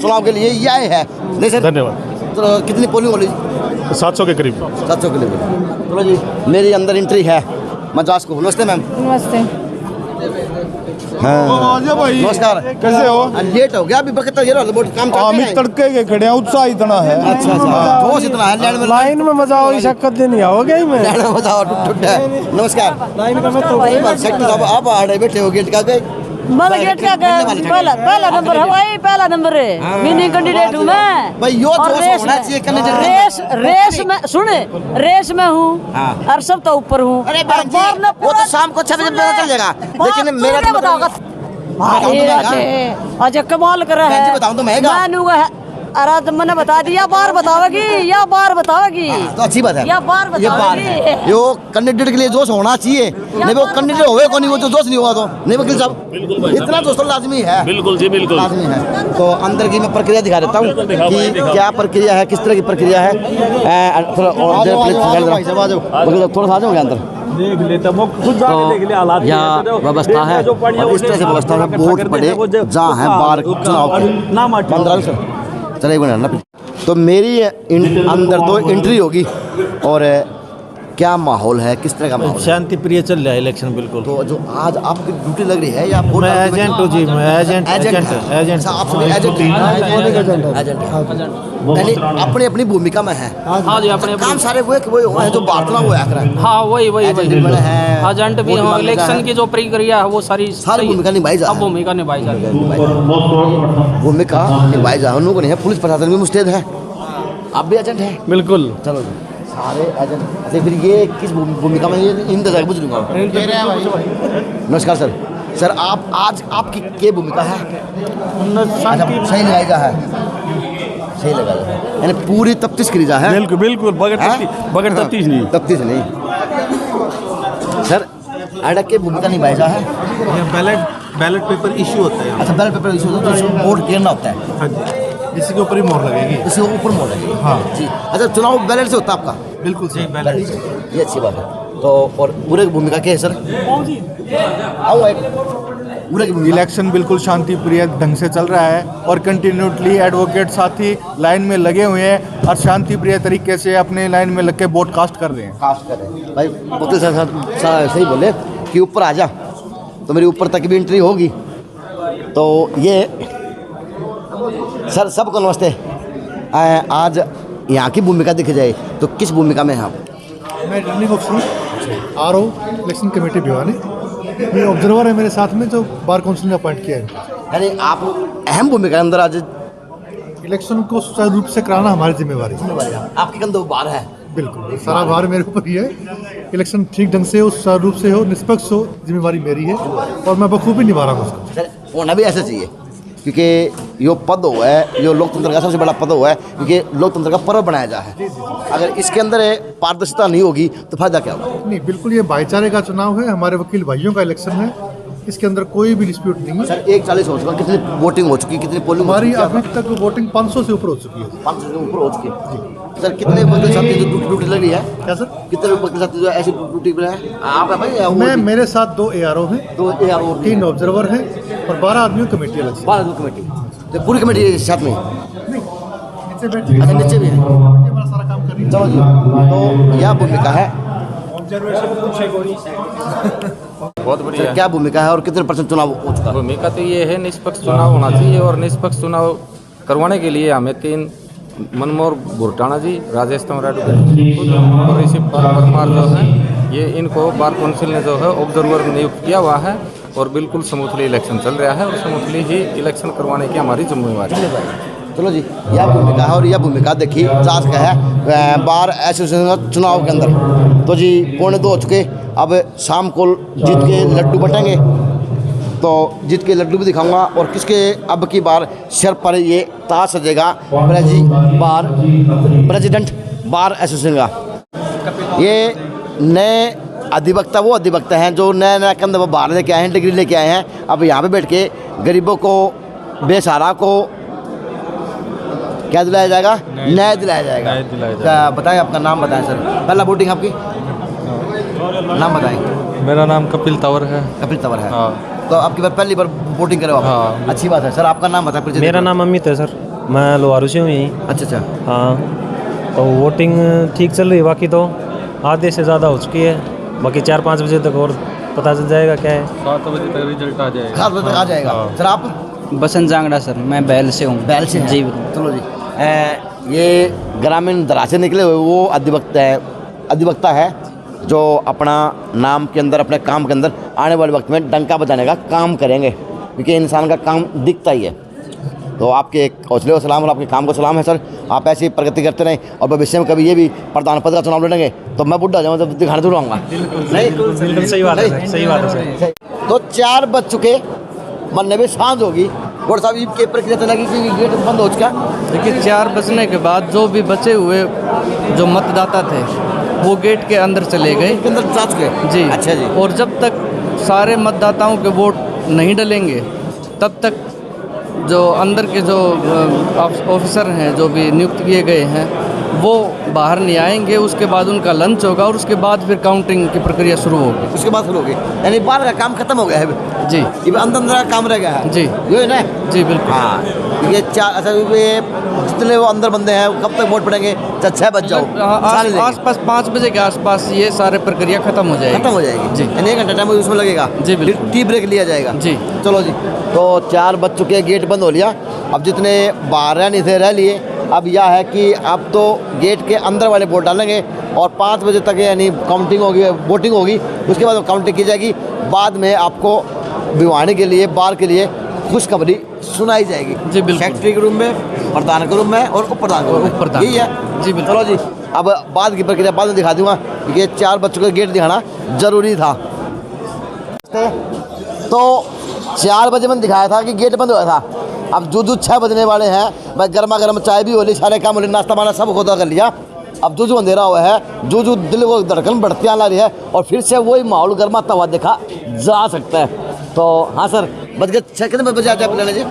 चुनाव के लिए यह है। नहीं सर, धन्यवाद। तो कितनी पोलिंग हो रही? 700 के करीब। 700 के करीब। चलो जी, मेरी अंदर एंट्री है मद्रास को। नमस्ते मैम। नमस्ते। हाँ नमस्कार, कैसे हो? लेट हो गया अभी, वक्त ये काम तड़के के खड़े हैं, उत्साह इतना है। अच्छा जोश इतना है। लाइन में मजा हो, शक्कत नहीं आओगे ही में मजा टूट है। नमस्कार। लाइन में सेक्टर साहब आप आ रहे बैठे हो गेट का गए गेट का पहला नंबर है भाई, पहला नंबर है। विनिंग कैंडिडेट हूँ मैं भाई। यो जोश होना चाहिए कैंडिडेट। रेस में सुने, रेस में हूँ और सब तो ऊपर हूँ। वो तो शाम को 6 बजे पता चल जाएगा, लेकिन मेरा बताओगा आज कमाल कर रहा है। बताऊँ तो महंगा अरे तुम मैंने बता दिया, बार बताओगी या बार बताओगी? तो अच्छी बात है, या बार बताओगी। यो कैंडिडेट के लिए जोश होना चाहिए, नहीं वो कैंडिडेट होवे को नहीं, वो तो जोश नहीं होगा तो नहीं। वकील साहब इतना जोश तो लाजमी है। बिल्कुल जी, बिल्कुल लाजमी है। तो अंदर की मैं प्रक्रिया दिखा देता हूँ कि क्या प्रक्रिया है, किस तरह की प्रक्रिया है। थोड़ा सा आ जाओगे अंदर, देख लेता वो खुद जाके देख ले हालात। यहाँ व्यवस्था है और इस तरह से व्यवस्था है। वोट पड़े जहाँ है बाहर चुनाव के 15 चले ना। तो मेरी अंदर तो एंट्री होगी और क्या माहौल है, किस तरह का माहौल? शांति प्रिय चल रहा है इलेक्शन बिल्कुल। तो जो आज आपकी ड्यूटी लग रही है या मैं एजेंट हूँ जी, मैं एजेंट आप सभी एजेंट अपनी अपनी भूमिका में है। हाँ जी, अपने काम सारे वो है जो बार्ता वो आकर है। हाँ वही एजेंट भी हो। इलेक्शन की जो प्रक्रिया है वो सारी भूमिका निभाई जा भूमिका निभाई जा रही है। उन लोगों को नहीं है, पुलिस प्रशासन भी मुस्तैद है। आप भी एजेंट हैं? बिल्कुल। चलो सारे एजेंट। अच्छा फिर ये किस भूमिका में इंतजार पूछ लूँगा। नमस्कार सर। सर आप आज आपकी क्या भूमिका है? सही लगाई जा है, सही लगा है, यानी पूरी तफ्तीश करी जा है। बिल्कुल बिल्कुल, बगैर तफ्तीश नहीं। तफ्तीश नहीं सर, एडक की भूमिका निभाई जा है। बैलेट पेपर इशू होता है। अच्छा बैलेट पेपर इशू होता है, तो वोट गिरना होता है। हाँ जी, इसी के ऊपर ही मोहर लगेगी। इसी के ऊपर मोहर लगेगी। हाँ जी। अच्छा चुनाव बैलेट से होता है आपका? बिल्कुल सही, बैलेट से। ये अच्छी बात है। तो और पूरे की भूमिका क्या है सर? पूरे की इलेक्शन बिल्कुल शांति प्रिय ढंग से चल रहा है और कंटिन्यूटली एडवोकेट साथी लाइन में लगे हुए हैं और शांति प्रिय तरीके से अपने लाइन में लग के वोट कास्ट कर रहे हैं। भाई वकील साहब सही बोले कि ऊपर आ जा, तो मेरी ऊपर तक भी एंट्री होगी। तो ये सर सबको नमस्ते। आज यहाँ की भूमिका देखी जाए तो किस भूमिका में हैं आप? मैं returning officer R O election committee Bhiwani. ये ऑब्जर्वर है मेरे साथ में जो बार काउंसिल ने अपॉइंट किया है। यानी आप अहम भूमिका अंदर आज इलेक्शन को सुचारू रूप से कराना हमारी जिम्मेवारी है। आपके कंधों बार है? बिल्कुल, सारा भार मेरे ऊपर ही है। इलेक्शन ठीक ढंग से हो, सुचारू रूप से हो, निष्पक्ष हो, जिम्मेवारी मेरी है और मैं बखूबी निभा रहा हूँ उसको। होना भी ऐसा चाहिए, क्योंकि यो पद हुआ है, यो लोकतंत्र का सबसे बड़ा पद हुआ है, क्योंकि लोकतंत्र का पर्व बनाया जा है। अगर इसके अंदर पारदर्शिता नहीं होगी तो फायदा क्या होगा? नहीं, बिल्कुल ये भाईचारे का चुनाव है, हमारे वकील भाइयों का इलेक्शन है, इसके अंदर कोई भी डिस्प्यूट नहीं है। सर 1:40 हो चुका, कितनी वोटिंग हो चुकी, कितनी पोलिंग? हमारी अभी तक वोटिंग 500 से ऊपर हो चुकी है। 500 से ऊपर हो चुकी है। सर कितने वकील साथी जो ड्यूटी लग रही है? क्या सर? कितने वकील साथी जो ऐसी ड्यूटी पर है? आप है भाई? मैं, मेरे साथ 2 ARO हैं, 2 ARO, 3 ऑब्जर्वर हैं और 12 आदमियों की कमेटी अलग से। 12 आदमी कमेटी, तो पूरी कमेटी साथ में? नीचे बैठे। अच्छा नीचे भी है, हमारा सारा काम कर रही है। चलो जी, तो यह भूमिका है। बहुत बढ़िया। क्या भूमिका है और कितने % चुनाव हो चुका? भूमिका तो ये है, निष्पक्ष चुनाव होना चाहिए और निष्पक्ष चुनाव करवाने के लिए हमें 3 मनमोहर भुरटाना जी, राजेश तमराट और ऋषि परमार जो है, ये इनको बार काउंसिल ने जो है ऑब्जर्वर नियुक्त किया हुआ है और बिल्कुल स्मूथली इलेक्शन चल रहा है और स्मूथली ही इलेक्शन करवाने की हमारी जिम्मेवारी है। चलो जी, यह भूमिका है और यह भूमिका देखी जा सका है बार एसोसिएशन चुनाव के अंदर। तो जी 1:45 हो चुके, अब शाम को जीत के लड्डू बटेंगे, तो जीत के लड्डू भी दिखाऊंगा और किसके अब की बार सिर पर ये ताज सजेगा प्रेसिडेंट बार एसोसिएशन का। ये नए अधिवक्ता वो अधिवक्ता हैं जो नया नया कंधा बाहर लेके आए हैं, डिग्री लेके आए हैं। अब यहाँ पे बैठ के गरीबों को, बेसहारा को क्या दिलाया जाएगा? न्याय दिलाया जाएगा। बताएं अपना नाम बताएं सर, पहला वोटिंग आपकी, नाम बताएं। मेरा नाम कपिल तंवर है। कपिल तंवर है। तो आपकी बार पहली बार वोटिंग करे आप? हाँ। अच्छी बात है सर। आपका नाम बताएं। मेरा नाम अमित है सर, मैं लोहारू से हूँ यहीं। अच्छा। हाँ, तो वोटिंग ठीक चल रही है, बाकी तो आधे से ज़्यादा हो चुकी है, बाकी 4-5 बजे तक और पता चल जाएगा क्या है। 7 बजे तक रिजल्ट आ जाएगा। 7 बजे तक आ जाएगा। सर आप? बसंत जांगड़ा सर, मैं बैल से हूँ। बैल से जी। चलो जी, ये ग्रामीण दरा से निकले हुए वो अधिवक्ता है जो अपना नाम के अंदर, अपने काम के अंदर आने वाले वक्त में डंका बजाने का काम करेंगे, क्योंकि इंसान का काम दिखता ही है। तो आपके हौसले को सलाम और आपके काम को सलाम है सर। आप ऐसी प्रगति करते रहें और भविष्य में कभी ये भी प्रधान पद का चुनाव लड़ेंगे तो मैं बुढ़ा जाऊँ, जब दिखाने जरूर आऊँगा। नहीं, सही बात है, सही बात है सर। तो 4 बज चुके, मन भी सांझ होगी। और साहब ये प्रक्रिया लगी कि गेट बंद हो चुका। देखिए 4 बजने के बाद जो भी बचे हुए जो मतदाता थे वो गेट के अंदर चले गए, के अंदर जा चुके जी। अच्छा जी। और जब तक सारे मतदाताओं के वोट नहीं डलेंगे तब तक जो अंदर के जो ऑफिसर हैं जो भी नियुक्त किए गए हैं वो बाहर नहीं आएंगे। उसके बाद उनका लंच होगा और उसके बाद फिर काउंटिंग की प्रक्रिया शुरू होगी। उसके बाद शुरू होगी, यानी बाहर का काम खत्म हो गया है जी, ये अंदर का काम रह गया है जी। ये है ना जी बिल्कुल। हाँ, ये 4 अच्छा, ये जितने वो अंदर बंदे हैं कब तक वोट पड़ेंगे? 6 बज जाओ, आसपास 5 बजे के आसपास ये सारे प्रक्रिया खत्म हो जाएगी जी। यानी 1 घंटा टाइम उसमें लगेगा जी, बिल्कुल। टी ब्रेक लिया जाएगा जी। चलो जी, तो 4 बज चुके, गेट बंद हो लिया। अब जितने बाहर रहने थे रह लिए। अब यह है कि अब तो गेट के अंदर वाले वोट डालेंगे और 5 बजे तक यानी काउंटिंग होगी, वोटिंग होगी। उसके बाद काउंटिंग की जाएगी। बाद में आपको भिवानी के लिए, बार के लिए खुशखबरी सुनाई जाएगी जी बिल्कुल। सेक्रेटरी के रूम में, प्रधान के रूम में और उप प्रधान के रूम में, यही है जी बिल्कुल। चलो जी, अब बाद की प्रक्रिया बाद में दिखा दूंगा, क्योंकि 4 बच्चों का गेट दिखाना जरूरी था। तो 4 बजे मैंने दिखाया था कि गेट बंद हुआ था। अब जो 6 बजने वाले हैं, मैं गर्मा गर्म चाय भी हो ली, सारे काम हो ली, नाश्ता पाना सब खुदा कर लिया। अब जो अंधेरा हुआ है, जो दिल को धड़कन बढ़ती आ रही है और फिर से वही माहौल गर्माता हुआ देखा जा सकता है। तो हाँ सर, बज गए 6, कितने बजे आते हैं जी?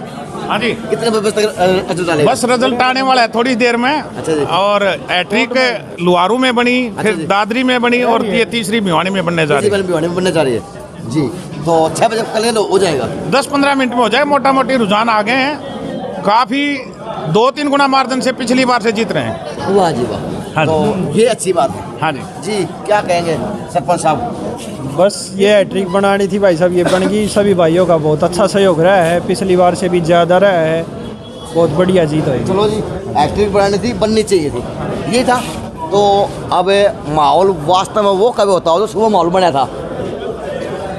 हाँ जी, कितने बजे तक रिजल्ट आएगा? बस रिजल्ट आने वाला है थोड़ी देर में। अच्छा जी। और हैट्रिक लुहारू में बनी, फिर दादरी में बनी और ये तीसरी भिवानी में बनने जा रही है। भिवानी में बनने जा रही है जी। तो 6 बजे कल हो जाएगा, 10-15 मिनट में हो जाए। मोटा मोटी रुझान आ गए हैं, काफ़ी 2-3 गुना मार्जिन से पिछली बार से जीत रहे हैं। वाह जी वाह। हाँ तो ये अच्छी बात है। हाँ जी जी, क्या कहेंगे सरपंच साहब? बस ये हैट्रिक बनानी थी भाई साहब, ये बन गई। सभी भाइयों का बहुत अच्छा सहयोग रहा है, पिछली बार से भी ज़्यादा रहा है, बहुत बढ़िया जीत है। चलो जी, हैट्रिक बनानी थी, बननी चाहिए थी, ये था। तो अब माहौल वास्तव में वो कभी होता हो जो सुबह माहौल बना था।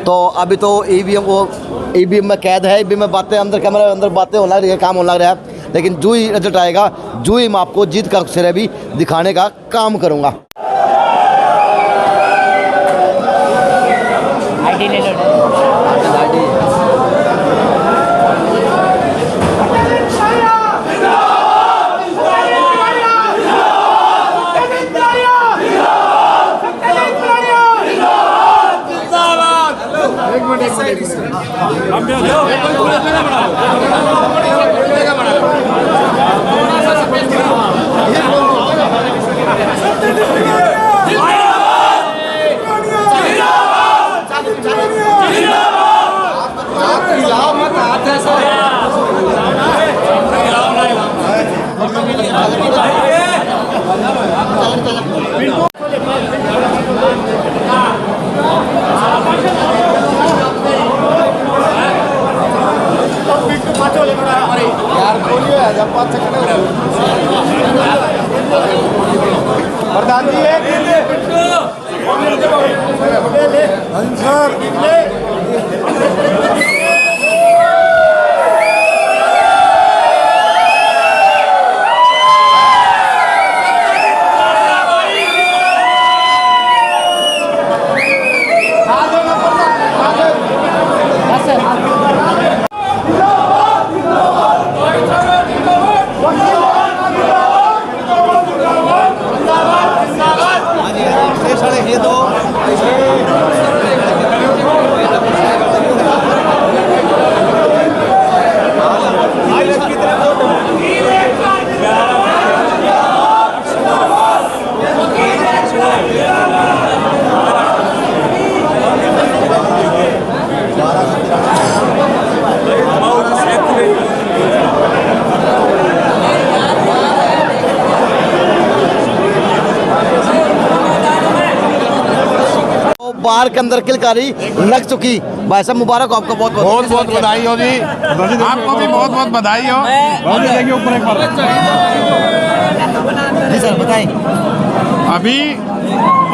तो अभी तो ईवीएम में कैद है, ईवीएम में बातें अंदर कैमरा अंदर बातें होने लग रही है, काम होने लग रहा है। लेकिन जो ही रिजल्ट आएगा, जो ही मैं आपको जीत का अक्षर भी दिखाने का काम करूँगा। प्रधान जी एक बाहर के अंदर किलकारी लग चुकी। भाई साहब मुबारक हो आपको, बहुत बहुत बहुत बधाई हो जी, आपको भी बहुत बहुत बधाई हो। जी सर बताएं। अभी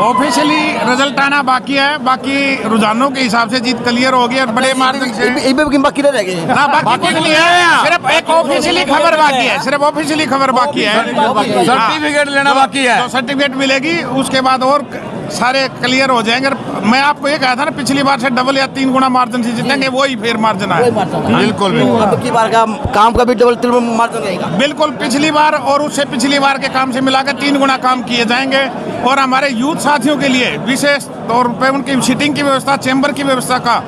ऑफिशियली रिजल्ट आना बाकी है, बाकी रुझानों के हिसाब से जीत क्लियर हो गई और बड़े मार्जिन से बाकी रह गए ना, बाकी कुछ नहीं है, सिर्फ एक ऑफिशियली खबर बाकी है, सिर्फ ऑफिशियली खबर बाकी है, सर्टिफिकेट लेना बाकी है, तो सर्टिफिकेट मिलेगी उसके बाद और सारे क्लियर हो जाएंगे। मैं आपको ये कहा था ना, पिछली बार से डबल या 3 गुना मार्जिन से जीतेंगे, वही फेर मार्जिन है। बिल्कुल बिल्कुल, अब की बार का काम का भी डबल ट्रिपल मार्जिन रहेगा। बिल्कुल, पिछली बार और उससे पिछली बार के काम से मिलाकर 3 गुना काम किए जाएंगे। और हमारे यूथ साथियों के लिए विशेष तौर पर उनकी सीटिंग की व्यवस्था, चैम्बर की व्यवस्था का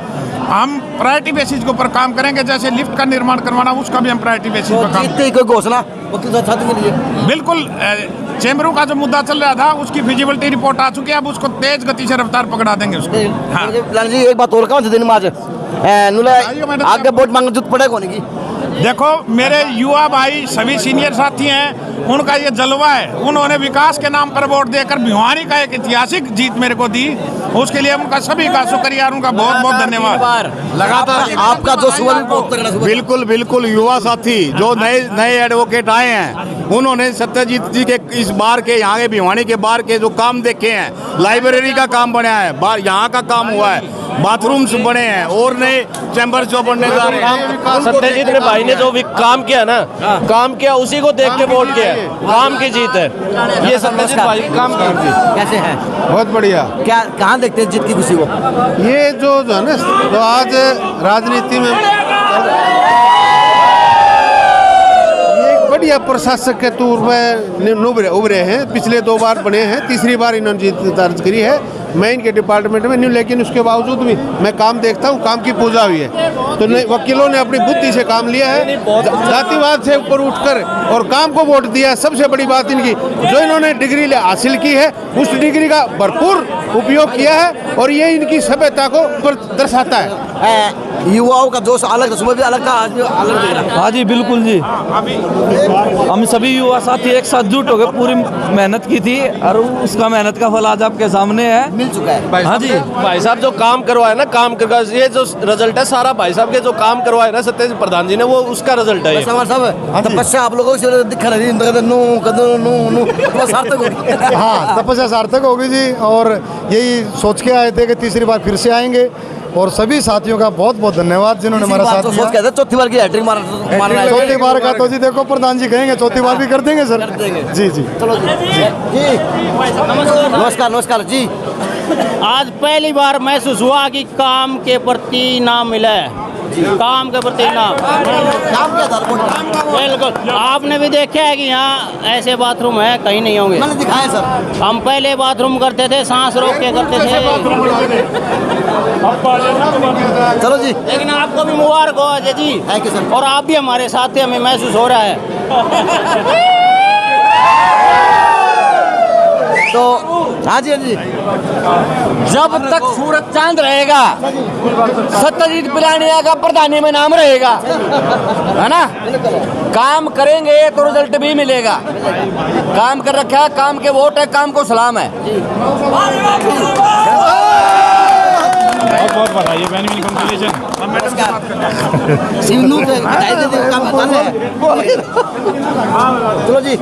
हम प्रायोरिटी बेसिस के ऊपर काम करेंगे। जैसे लिफ्ट का निर्माण करवाना, उसका भी हम प्रायोरिटी बेसिस पर काम करेंगे। कोई घोषणा के लिए बिल्कुल, चैम्बरों का जो मुद्दा चल रहा था उसकी फिजिबिलिटी रिपोर्ट आ चुकी है, अब उसको तेज गति से रफ्तार पकड़ा देंगे उसको। हाँ जी, एक बात और कौन से दिन में आज आगे वोट मांगने जरूरत पड़ेगा होने की। देखो, मेरे युवा भाई सभी सीनियर साथी हैं, उनका ये जलवा है, उन्होंने विकास के नाम पर वोट देकर भिवानी का एक ऐतिहासिक जीत मेरे को दी, उसके लिए उनका सभी का शुक्रिया और उनका बहुत बहुत धन्यवाद। लगातार आपका जो सुबह बिल्कुल बिल्कुल, युवा साथी जो नए एडवोकेट आए हैं, उन्होंने सत्यजीत जी के इस बार के यहाँ के भिवानी के बार के जो काम देखे हैं, लाइब्रेरी का काम बना है, यहाँ का काम हुआ है, बाथरूम्स बने हैं और नए चैम्बर जो बनने जा रहे हैं। सत्यजीत ने भाई ने जो भी काम किया ना, काम किया उसी को देख के वोट किया, काम की जीत है ये। सत्यजीत भाई काम कैसे है? बहुत बढ़िया। क्या कहाँ देखते हैं जीत की खुशी को? ये जो है ना, जो आज राजनीति में बढ़िया प्रशासक के तौर में उभरे हैं, पिछले 2 बार बने हैं, तीसरी बार इन्होंने जीत दर्ज करी है। मैं इनके डिपार्टमेंट में नहीं, लेकिन उसके बावजूद भी मैं काम देखता हूँ, काम की पूजा हुई है। तो वकीलों ने अपनी बुद्धि से काम लिया है, जातिवाद से ऊपर उठकर और काम को वोट दिया है। सबसे बड़ी बात इनकी जो इन्होंने डिग्री हासिल की है, उस डिग्री का भरपूर उपयोग किया है और ये इनकी सभ्यता को दर्शाता है। युवाओं का जोश अलग, सुबह भी अलग था, आज भी अलग दिख रहा है। हाँ जी बिल्कुल जी, हम सभी युवा साथी एक साथ जुट हो गए, पूरी मेहनत की थी और उसका मेहनत का फल आज आपके सामने है, मिल चुका है। हाँ जी, भाई साहब जो काम करवाए ना, काम करवा, ये जो रिजल्ट है सारा भाई साहब के जो काम करवाए ना सत्यजीत प्रधान जी ने, वो उसका रिजल्ट है। तपस्या आप लोगों से दिख रही है, सार्थक होगी। हाँ, तपस्या सार्थक होगी जी, और यही सोच के आए थे कि तीसरी बार फिर से आएंगे। और सभी साथियों का बहुत बहुत धन्यवाद जिन्होंने हमारा साथ दिया। सोच के चौथी बार की हैट्रिक मार रहा है। चौथी बार का तो जी देखो प्रधान जी कहेंगे, चौथी बार भी कर देंगे सर। जी जी, चलो जी, नमस्कार नमस्कार जी। आज पहली बार महसूस हुआ कि काम के प्रति इनाम मिला है, काम के प्रति इनाम। बिल्कुल, आपने भी देखा है कि यहाँ ऐसे बाथरूम है, कहीं नहीं होंगे। मैंने दिखाया सर, हम पहले बाथरूम करते थे, सांस रोक के करते थे। चलो जी, लेकिन आपको भी मुबारक हो Ajay ji, thank you sir. और आप भी हमारे साथ थे, हमें महसूस हो रहा है। तो हाँ जी, हाँ जी, जब तक सूरज चांद रहेगा, सत्यजीत पिलानिया का प्रधानी में नाम रहेगा, है ना। काम करेंगे तो रिजल्ट भी मिलेगा, काम कर रखा है, काम के वोट है, काम को सलाम है। बहुत बहुत बधाई, कॉन्ग्रेचुलेशन। चलो जी,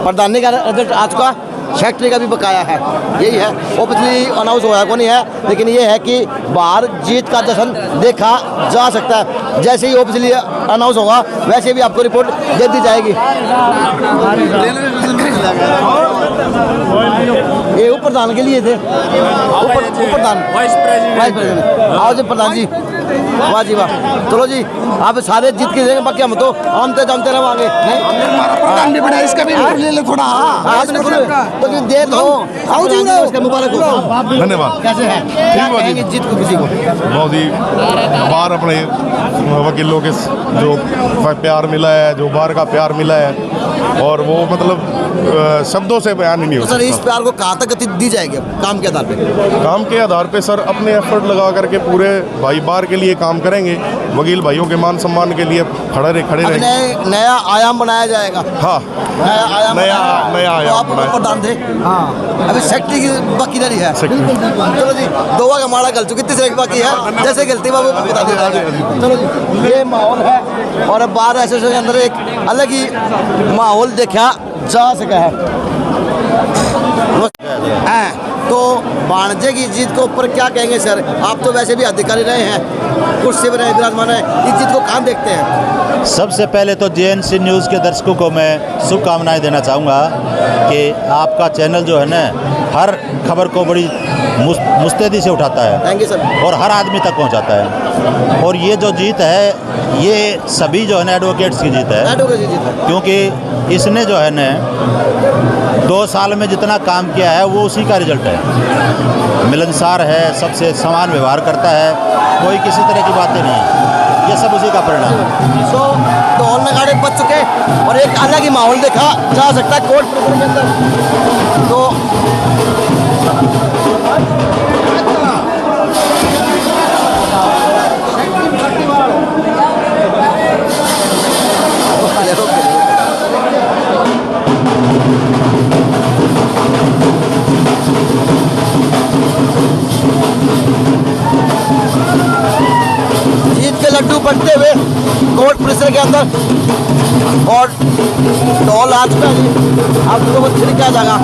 प्रधानी का रिजल्ट आज का, फैक्ट्री का भी बकाया है, यही है। ऑफिशियली अनाउंस हुआ है, को नहीं है, लेकिन ये है कि बाहर जीत का जश्न देखा जा सकता है। जैसे ही ऑफिशियली अनाउंस होगा वैसे भी आपको रिपोर्ट दे दी जाएगी। ये प्रधान के लिए थे, प्रधान वाइस प्रेसिडेंट। आओ जी प्रधान जी। वाह जी वाह। चलो जी आप सारे जीत के देंगे, बाकी हम तो जमते रहोगे। प्रधान भी बना, इसका भी ले ले थोड़ा। आपने तो दे दो, उसका मुबारक हो। धन्यवाद। कैसे है, क्या कहेंगे जीत को खुशी को? बहुत ही बाहर अपने वकीलों के जो प्यार मिला है, जो बाहर का प्यार मिला है, और वो मतलब शब्दों से बयान ही नहीं हो सर इस प्यार को कहाँ तक गति दी जाएगी काम के आधार पे? काम के आधार पे सर अपने एफर्ट लगा करके पूरे भाई बार के लिए काम करेंगे, वकील भाइयों के मान सम्मान के लिए खड़े रहेंगे। नया आयाम बनाया जाएगा। हाँ नया आयाम बनाया। प्रधान थे। हाँ अभी सेक्रेटरी की बाकी नहीं है। चलो जी दोवा का माड़ा गल चुकी, तीसरे की बाकी है, जैसे गलती बाबू बता दीजिए। चलो जी ये माहौल है और बार एसोसिएशन के अंदर एक अलग ही माहौल देखा जा सका है। तो भाणजे की जीत के ऊपर क्या कहेंगे सर? आप तो वैसे भी अधिकारी रहे हैं, कुर्सी पर रहे, विराजमान है, इस जीत को कहाँ देखते हैं? सबसे पहले तो JNC न्यूज़ के दर्शकों को मैं शुभकामनाएं देना चाहूँगा कि आपका चैनल जो है ना हर खबर को बड़ी मुस्तैदी से उठाता है। Thank you sir. और हर आदमी तक पहुँचाता है। और ये जो जीत है ये सभी जो है ना एडवोकेट्स की जीत है, क्योंकि इसने जो है ना 2 साल में जितना काम किया है वो उसी का रिजल्ट है। मिलनसार है, सबसे समान व्यवहार करता है, कोई किसी तरह की बातें नहीं, ये सब उसी का परिणाम है। तो ढोल नगाड़े बज चुके और एक अलग ही माहौल देखा जा सकता है कोर्ट परिसर के अंदर। तो जीत के लड्डू बनते हुए कोर्ट परिसर के अंदर और ढोल आ चुका है जी। आप लोगों को छिड़का जाएगा।